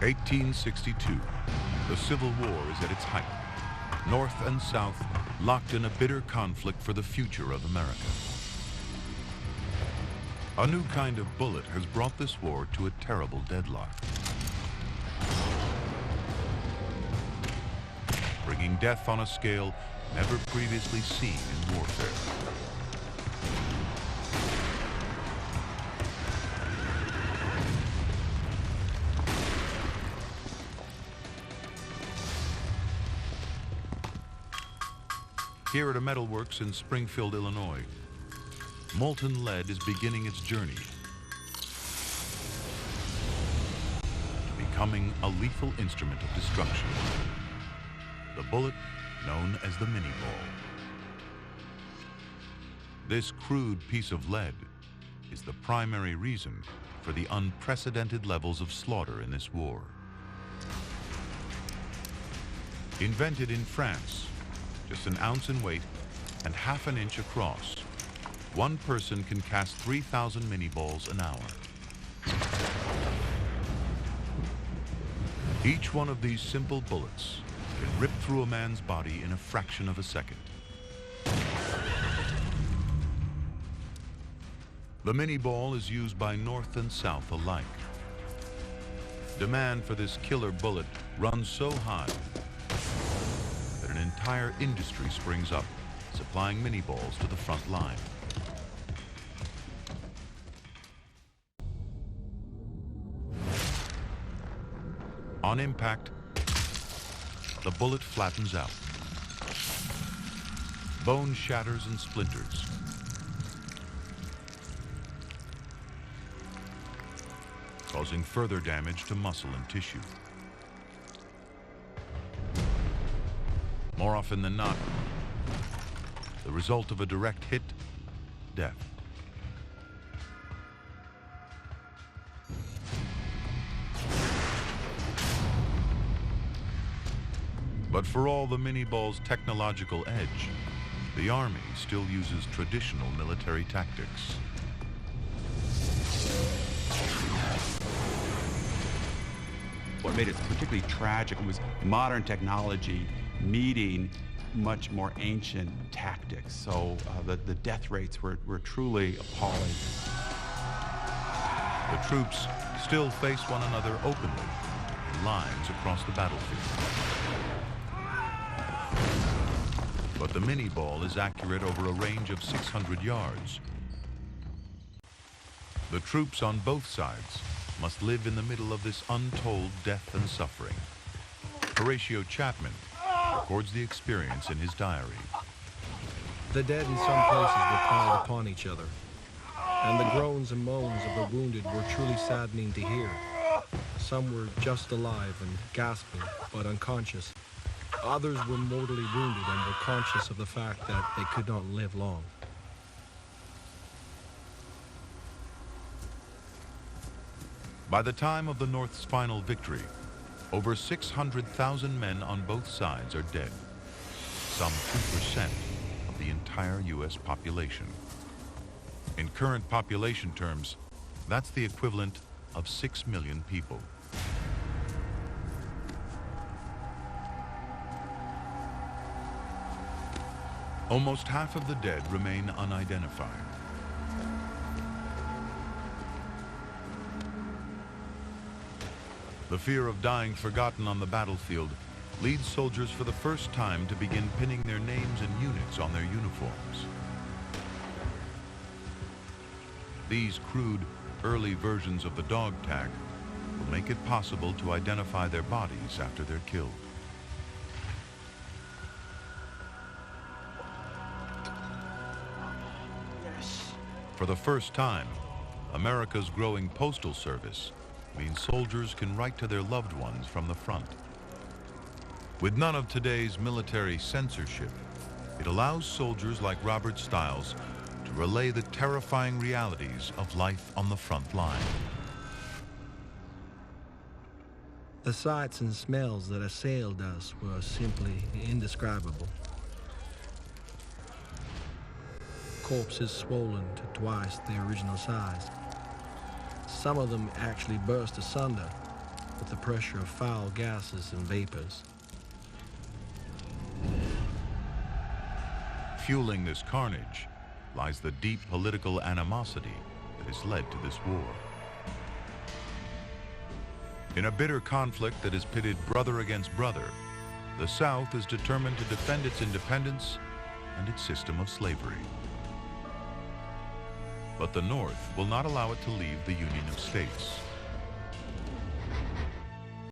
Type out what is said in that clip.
1862. The Civil War is at its height. North and South locked in a bitter conflict for the future of America. A new kind of bullet has brought this war to a terrible deadlock, bringing death on a scale never previously seen in warfare. Here at a metalworks in Springfield, Illinois, molten lead is beginning its journey to becoming a lethal instrument of destruction. The bullet known as the mini-ball. This crude piece of lead is the primary reason for the unprecedented levels of slaughter in this war. Invented in France, just an ounce in weight and half an inch across, one person can cast 3,000 mini-balls an hour. Each one of these simple bullets can rip through a man's body in a fraction of a second. The mini-ball is used by North and South alike. Demand for this killer bullet runs so high that an entire industry springs up, supplying mini-balls to the front line. On impact, the bullet flattens out. Bone shatters and splinters. Causing further damage to muscle and tissue. More often than not, the result of a direct hit, death. But for all the mini-ball's technological edge, the Army still uses traditional military tactics. What made it particularly tragic was modern technology meeting much more ancient tactics. So the death rates were truly appalling. The troops still face one another openly in lines across the battlefield. But the mini-ball is accurate over a range of 600 yards. The troops on both sides must live in the middle of this untold death and suffering. Horatio Chapman records the experience in his diary. The dead in some places were piled upon each other, and the groans and moans of the wounded were truly saddening to hear. Some were just alive and gasping, but unconscious. Others were mortally wounded and were conscious of the fact that they could not live long. By the time of the North's final victory, over 600,000 men on both sides are dead, some 2% of the entire U.S. population. In current population terms, that's the equivalent of 6 million people. Almost half of the dead remain unidentified. The fear of dying forgotten on the battlefield leads soldiers for the first time to begin pinning their names and units on their uniforms. These crude, early versions of the dog tag will make it possible to identify their bodies after they're killed. For the first time, America's growing postal service means soldiers can write to their loved ones from the front. With none of today's military censorship, it allows soldiers like Robert Stiles to relay the terrifying realities of life on the front line. The sights and smells that assailed us were simply indescribable. Corpses swollen to twice their original size. Some of them actually burst asunder, with the pressure of foul gases and vapors. Fueling this carnage lies the deep political animosity that has led to this war. In a bitter conflict that has pitted brother against brother, the South is determined to defend its independence and its system of slavery. But the North will not allow it to leave the Union of States.